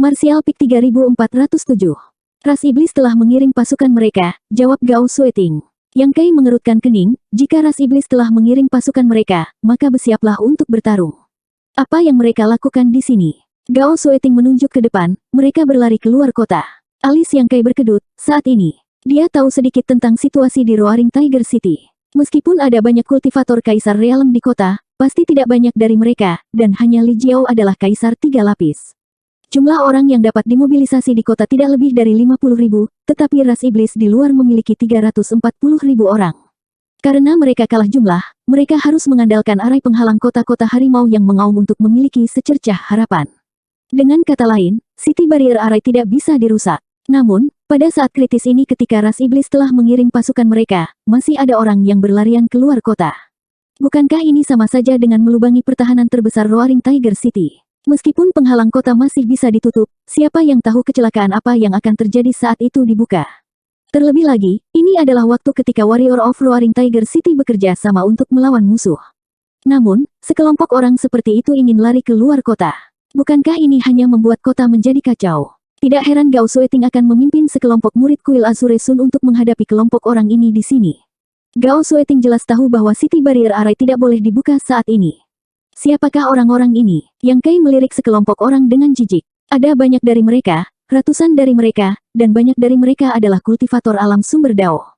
Martial Peak 3407. Ras iblis telah mengirim pasukan mereka, jawab Gao Sueting. Yang Kai mengerutkan kening, jika ras iblis telah mengirim pasukan mereka, maka bersiaplah untuk bertarung. Apa yang mereka lakukan di sini? Gao Sueting menunjuk ke depan, mereka berlari keluar kota. Alis Yang Kai berkedut, saat ini. Dia tahu sedikit tentang situasi di Roaring Tiger City. Meskipun ada banyak kultivator Kaisar Realm di kota, pasti tidak banyak dari mereka, dan hanya Li Jiao adalah Kaisar 3 lapis. Jumlah orang yang dapat dimobilisasi di kota tidak lebih dari 50.000, tetapi ras iblis di luar memiliki 340.000 orang. Karena mereka kalah jumlah, mereka harus mengandalkan arai penghalang kota-kota harimau yang mengaum untuk memiliki secercah harapan. Dengan kata lain, City Barrier Array tidak bisa dirusak. Namun, pada saat kritis ini ketika ras iblis telah mengirim pasukan mereka, masih ada orang yang berlarian keluar kota. Bukankah ini sama saja dengan melubangi pertahanan terbesar Roaring Tiger City? Meskipun penghalang kota masih bisa ditutup, siapa yang tahu kecelakaan apa yang akan terjadi saat itu dibuka? Terlebih lagi, ini adalah waktu ketika Warrior of Roaring Tiger City bekerja sama untuk melawan musuh. Namun, sekelompok orang seperti itu ingin lari keluar kota. Bukankah ini hanya membuat kota menjadi kacau? Tidak heran Gao Sueting akan memimpin sekelompok murid kuil Azure Sun untuk menghadapi kelompok orang ini di sini. Gao Sueting jelas tahu bahwa City Barrier Array tidak boleh dibuka saat ini. Siapakah orang-orang ini? Yang Kai melirik sekelompok orang dengan jijik. Ada banyak dari mereka, ratusan dari mereka, dan banyak dari mereka adalah kultivator alam sumber Dao.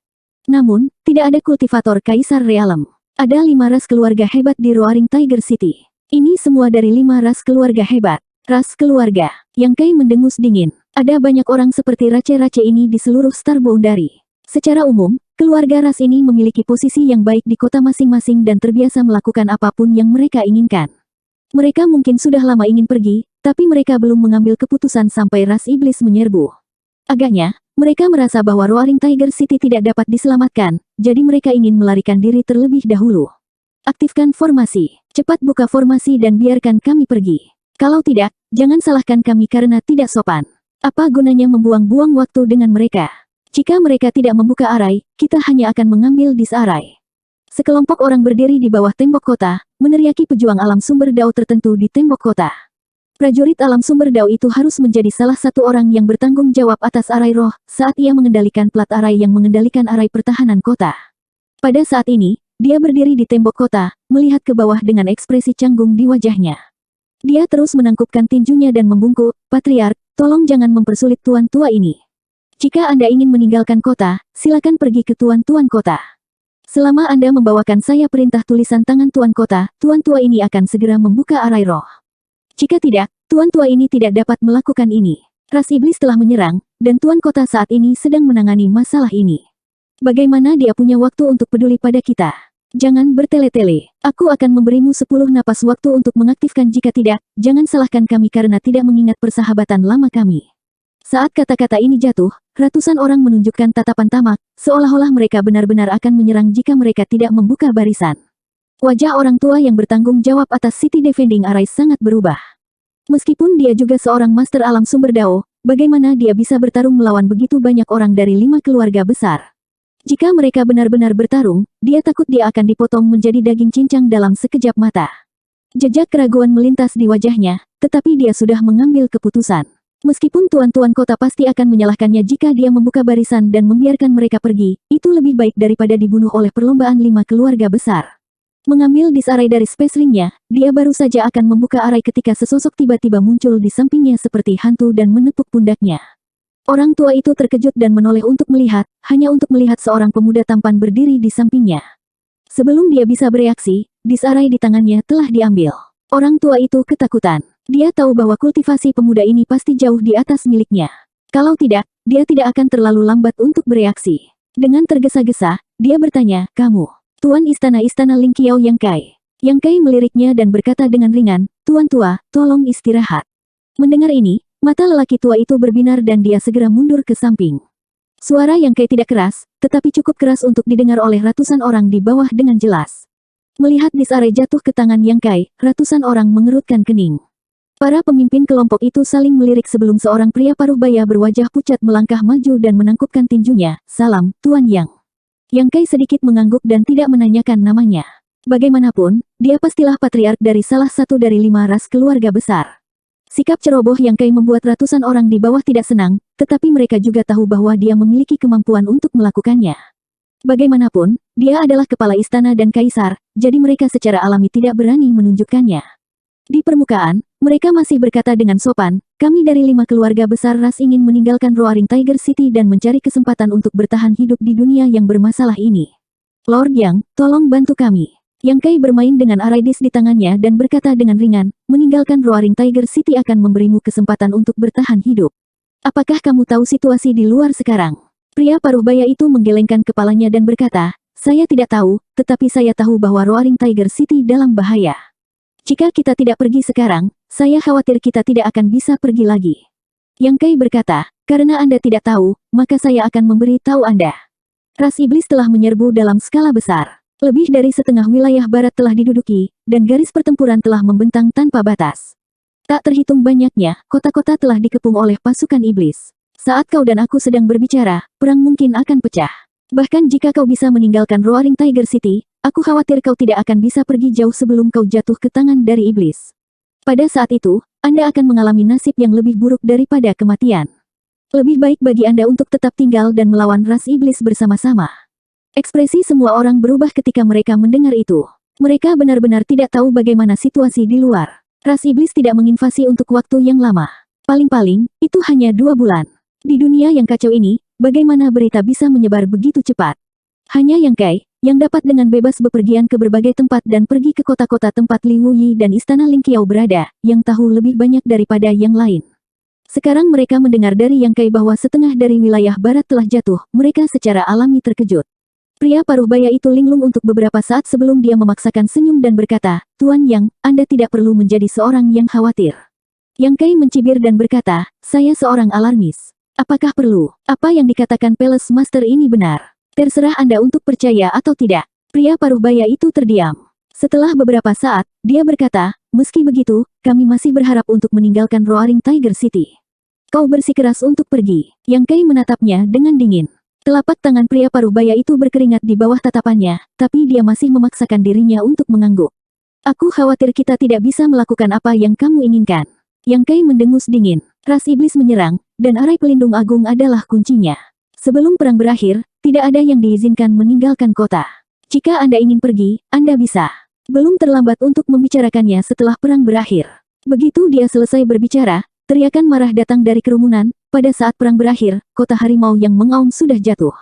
Namun, tidak ada kultivator Kaisar Realm. Ada 5 ras keluarga hebat di Roaring Tiger City. Ini semua dari 5 ras keluarga hebat. Ras keluarga. Yang Kai mendengus dingin. Ada banyak orang seperti race-race ini di seluruh Star Boundary. Secara umum, keluarga ras ini memiliki posisi yang baik di kota masing-masing dan terbiasa melakukan apapun yang mereka inginkan. Mereka mungkin sudah lama ingin pergi, tapi mereka belum mengambil keputusan sampai ras iblis menyerbu. Agaknya, mereka merasa bahwa Roaring Tiger City tidak dapat diselamatkan, jadi mereka ingin melarikan diri terlebih dahulu. Aktifkan formasi. Cepat buka formasi dan biarkan kami pergi. Kalau tidak, jangan salahkan kami karena tidak sopan. Apa gunanya membuang-buang waktu dengan mereka? Jika mereka tidak membuka arai, kita hanya akan mengambil disarai. Sekelompok orang berdiri di bawah tembok kota, meneriaki pejuang alam sumber dao tertentu di tembok kota. Prajurit alam sumber dao itu harus menjadi salah satu orang yang bertanggung jawab atas arai roh, saat ia mengendalikan plat arai yang mengendalikan arai pertahanan kota. Pada saat ini, dia berdiri di tembok kota, melihat ke bawah dengan ekspresi canggung di wajahnya. Dia terus menangkupkan tinjunya dan membungkuk, Patriark, tolong jangan mempersulit tuan tua ini. Jika Anda ingin meninggalkan kota, silakan pergi ke tuan-tuan kota. Selama Anda membawakan saya perintah tulisan tangan tuan kota, tuan tua ini akan segera membuka arai roh. Jika tidak, tuan tua ini tidak dapat melakukan ini. Ras iblis telah menyerang, dan tuan kota saat ini sedang menangani masalah ini. Bagaimana dia punya waktu untuk peduli pada kita? Jangan bertele-tele. Aku akan memberimu 10 napas waktu untuk mengaktifkan jika tidak, jangan salahkan kami karena tidak mengingat persahabatan lama kami. Saat kata-kata ini jatuh, ratusan orang menunjukkan tatapan tamak, seolah-olah mereka benar-benar akan menyerang jika mereka tidak membuka barisan. Wajah orang tua yang bertanggung jawab atas City Defending Array sangat berubah. Meskipun dia juga seorang master alam sumber dao, bagaimana dia bisa bertarung melawan begitu banyak orang dari 5 keluarga besar? Jika mereka benar-benar bertarung, dia takut dia akan dipotong menjadi daging cincang dalam sekejap mata. Jejak keraguan melintas di wajahnya, tetapi dia sudah mengambil keputusan. Meskipun tuan-tuan kota pasti akan menyalahkannya jika dia membuka barisan dan membiarkan mereka pergi, itu lebih baik daripada dibunuh oleh perlombaan 5 keluarga besar. Mengambil disarai dari space ringnya, dia baru saja akan membuka arai ketika sesosok tiba-tiba muncul di sampingnya seperti hantu dan menepuk pundaknya. Orang tua itu terkejut dan menoleh untuk melihat, hanya untuk melihat seorang pemuda tampan berdiri di sampingnya. Sebelum dia bisa bereaksi, disarai di tangannya telah diambil. Orang tua itu ketakutan. Dia tahu bahwa kultivasi pemuda ini pasti jauh di atas miliknya. Kalau tidak, dia tidak akan terlalu lambat untuk bereaksi. Dengan tergesa-gesa, dia bertanya, "Kamu, Tuan Istana Ling Qiao Yang Kai?" Yang Kai meliriknya dan berkata dengan ringan, "Tuan tua, tolong istirahat." Mendengar ini, mata lelaki tua itu berbinar dan dia segera mundur ke samping. Suara Yang Kai tidak keras, tetapi cukup keras untuk didengar oleh ratusan orang di bawah dengan jelas. Melihat disarai jatuh ke tangan Yang Kai, ratusan orang mengerutkan kening. Para pemimpin kelompok itu saling melirik sebelum seorang pria paruh baya berwajah pucat melangkah maju dan menangkupkan tinjunya. "Salam, Tuan Yang." Yang Kai sedikit mengangguk dan tidak menanyakan namanya. Bagaimanapun, dia pastilah patriark dari salah satu dari 5 ras keluarga besar. Sikap ceroboh Yang Kai membuat ratusan orang di bawah tidak senang, tetapi mereka juga tahu bahwa dia memiliki kemampuan untuk melakukannya. Bagaimanapun, dia adalah kepala istana dan kaisar, jadi mereka secara alami tidak berani menunjukkannya. Di permukaan, mereka masih berkata dengan sopan, kami dari 5 keluarga besar ras ingin meninggalkan Roaring Tiger City dan mencari kesempatan untuk bertahan hidup di dunia yang bermasalah ini. Lord Yang, tolong bantu kami. Yang Kai bermain dengan Araidis di tangannya dan berkata dengan ringan, meninggalkan Roaring Tiger City akan memberimu kesempatan untuk bertahan hidup. Apakah kamu tahu situasi di luar sekarang? Pria paruh baya itu menggelengkan kepalanya dan berkata, saya tidak tahu, tetapi saya tahu bahwa Roaring Tiger City dalam bahaya. Jika kita tidak pergi sekarang, saya khawatir kita tidak akan bisa pergi lagi. Yang Kai berkata, karena Anda tidak tahu, maka saya akan memberi tahu Anda. Ras iblis telah menyerbu dalam skala besar. Lebih dari setengah wilayah barat telah diduduki, dan garis pertempuran telah membentang tanpa batas. Tak terhitung banyaknya, kota-kota telah dikepung oleh pasukan iblis. Saat kau dan aku sedang berbicara, perang mungkin akan pecah. Bahkan jika kau bisa meninggalkan Roaring Tiger City, aku khawatir kau tidak akan bisa pergi jauh sebelum kau jatuh ke tangan dari iblis. Pada saat itu, Anda akan mengalami nasib yang lebih buruk daripada kematian. Lebih baik bagi Anda untuk tetap tinggal dan melawan ras iblis bersama-sama. Ekspresi semua orang berubah ketika mereka mendengar itu. Mereka benar-benar tidak tahu bagaimana situasi di luar. Ras iblis tidak menginvasi untuk waktu yang lama. Paling-paling, itu hanya 2 bulan. Di dunia yang kacau ini, bagaimana berita bisa menyebar begitu cepat? Hanya Yang Kai, yang dapat dengan bebas bepergian ke berbagai tempat dan pergi ke kota-kota tempat Li Wuyi dan Istana Ling Qiao berada, yang tahu lebih banyak daripada yang lain. Sekarang mereka mendengar dari Yang Kai bahwa setengah dari wilayah barat telah jatuh, mereka secara alami terkejut. Pria paruh baya itu linglung untuk beberapa saat sebelum dia memaksakan senyum dan berkata, Tuan Yang, Anda tidak perlu menjadi seorang yang khawatir. Yang Kai mencibir dan berkata, saya seorang alarmis. Apakah perlu? Apa yang dikatakan Palace Master ini benar? Terserah Anda untuk percaya atau tidak. Pria paruh baya itu terdiam. Setelah beberapa saat, dia berkata, meski begitu, kami masih berharap untuk meninggalkan Roaring Tiger City. Kau bersikeras untuk pergi. Yang Kai menatapnya dengan dingin. Telapak tangan pria paruh baya itu berkeringat di bawah tatapannya, tapi dia masih memaksakan dirinya untuk mengangguk. Aku khawatir kita tidak bisa melakukan apa yang kamu inginkan. Yang Kai mendengus dingin. Ras iblis menyerang, dan arai pelindung agung adalah kuncinya. Sebelum perang berakhir, tidak ada yang diizinkan meninggalkan kota. Jika Anda ingin pergi, Anda bisa. Belum terlambat untuk membicarakannya setelah perang berakhir. Begitu dia selesai berbicara, teriakan marah datang dari kerumunan. Pada saat perang berakhir, kota harimau yang mengaum sudah jatuh.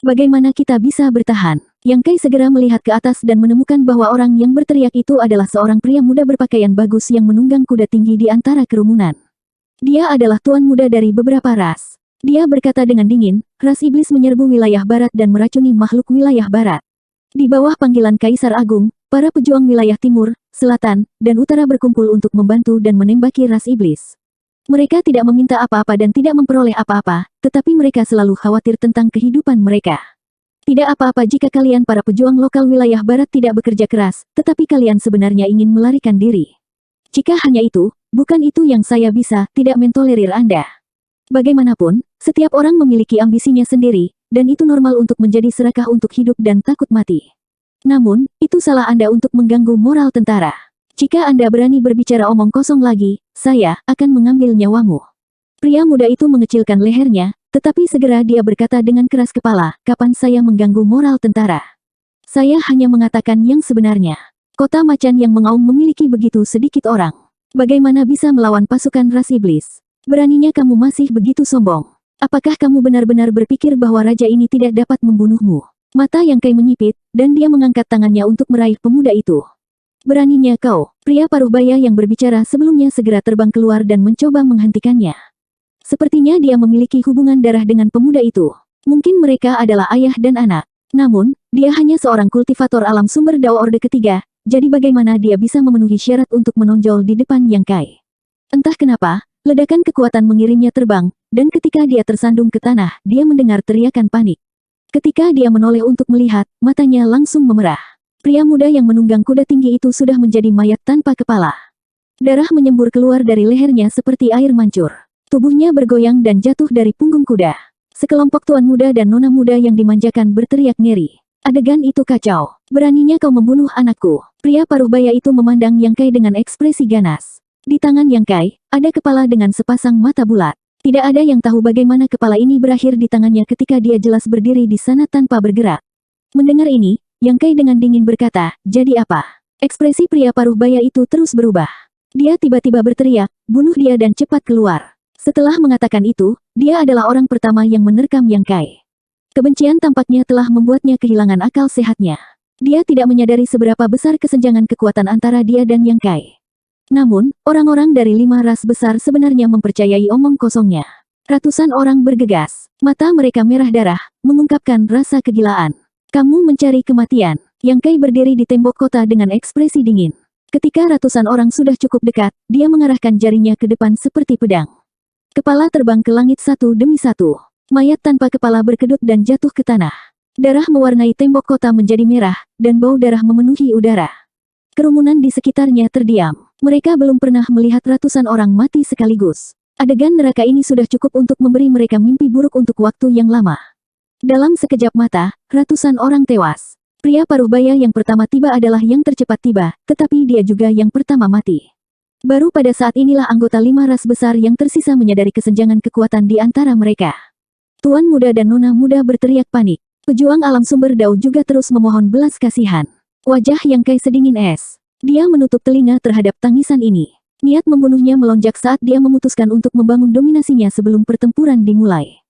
Bagaimana kita bisa bertahan? Yang Kai segera melihat ke atas dan menemukan bahwa orang yang berteriak itu adalah seorang pria muda berpakaian bagus yang menunggang kuda tinggi di antara kerumunan. Dia adalah tuan muda dari beberapa ras. Dia berkata dengan dingin, ras iblis menyerbu wilayah barat dan meracuni makhluk wilayah barat. Di bawah panggilan Kaisar Agung, para pejuang wilayah timur, selatan, dan utara berkumpul untuk membantu dan menembaki ras iblis. Mereka tidak meminta apa-apa dan tidak memperoleh apa-apa, tetapi mereka selalu khawatir tentang kehidupan mereka. Tidak apa-apa jika kalian para pejuang lokal wilayah barat tidak bekerja keras, tetapi kalian sebenarnya ingin melarikan diri. Jika hanya itu, bukan itu yang saya bisa, tidak mentolerir Anda. Bagaimanapun, setiap orang memiliki ambisinya sendiri, dan itu normal untuk menjadi serakah untuk hidup dan takut mati. Namun, itu salah Anda untuk mengganggu moral tentara. Jika Anda berani berbicara omong kosong lagi, saya akan mengambil nyawamu. Pria muda itu mengecilkan lehernya, tetapi segera dia berkata dengan keras kepala, kapan saya mengganggu moral tentara? Saya hanya mengatakan yang sebenarnya. Kota macan yang mengaum memiliki begitu sedikit orang. Bagaimana bisa melawan pasukan ras iblis? Beraninya kamu masih begitu sombong. Apakah kamu benar-benar berpikir bahwa raja ini tidak dapat membunuhmu? Mata Yang Kai menyipit, dan dia mengangkat tangannya untuk meraih pemuda itu. Beraninya kau, pria paruh baya yang berbicara sebelumnya segera terbang keluar dan mencoba menghentikannya. Sepertinya dia memiliki hubungan darah dengan pemuda itu. Mungkin mereka adalah ayah dan anak. Namun, dia hanya seorang kultivator alam sumber Dao Orde ketiga, jadi bagaimana dia bisa memenuhi syarat untuk menonjol di depan Yang Kai? Entah kenapa, ledakan kekuatan mengirimnya terbang, dan ketika dia tersandung ke tanah, dia mendengar teriakan panik. Ketika dia menoleh untuk melihat, matanya langsung memerah. Pria muda yang menunggang kuda tinggi itu sudah menjadi mayat tanpa kepala. Darah menyembur keluar dari lehernya seperti air mancur. Tubuhnya bergoyang dan jatuh dari punggung kuda. Sekelompok tuan muda dan nona muda yang dimanjakan berteriak ngeri. Adegan itu kacau. Beraninya kau membunuh anakku. Pria paruh baya itu memandang Yang Kai dengan ekspresi ganas. Di tangan Yang Kai, ada kepala dengan sepasang mata bulat. Tidak ada yang tahu bagaimana kepala ini berakhir di tangannya ketika dia jelas berdiri di sana tanpa bergerak. Mendengar ini, Yang Kai dengan dingin berkata, "Jadi apa?" Ekspresi pria paruh baya itu terus berubah. Dia tiba-tiba berteriak, "Bunuh dia dan cepat keluar." Setelah mengatakan itu, dia adalah orang pertama yang menerkam Yang Kai. Kebencian tampaknya telah membuatnya kehilangan akal sehatnya. Dia tidak menyadari seberapa besar kesenjangan kekuatan antara dia dan Yang Kai. Namun, orang-orang dari 5 ras besar sebenarnya mempercayai omong kosongnya. Ratusan orang bergegas. Mata mereka merah darah, mengungkapkan rasa kegilaan. "Kamu mencari kematian." Yang Kai berdiri di tembok kota dengan ekspresi dingin. Ketika ratusan orang sudah cukup dekat, dia mengarahkan jarinya ke depan seperti pedang. Kepala terbang ke langit satu demi satu. Mayat tanpa kepala berkedut dan jatuh ke tanah. Darah mewarnai tembok kota menjadi merah, dan bau darah memenuhi udara. Kerumunan di sekitarnya terdiam. Mereka belum pernah melihat ratusan orang mati sekaligus. Adegan neraka ini sudah cukup untuk memberi mereka mimpi buruk untuk waktu yang lama. Dalam sekejap mata, ratusan orang tewas. Pria paruh baya yang pertama tiba adalah yang tercepat tiba, tetapi dia juga yang pertama mati. Baru pada saat inilah anggota 5 ras besar yang tersisa menyadari kesenjangan kekuatan di antara mereka. Tuan muda dan nona muda berteriak panik. Pejuang alam sumber Dao juga terus memohon belas kasihan. Wajah Yang Kai sedingin es. Dia menutup telinga terhadap tangisan ini. Niat membunuhnya melonjak saat dia memutuskan untuk membangun dominasinya sebelum pertempuran dimulai.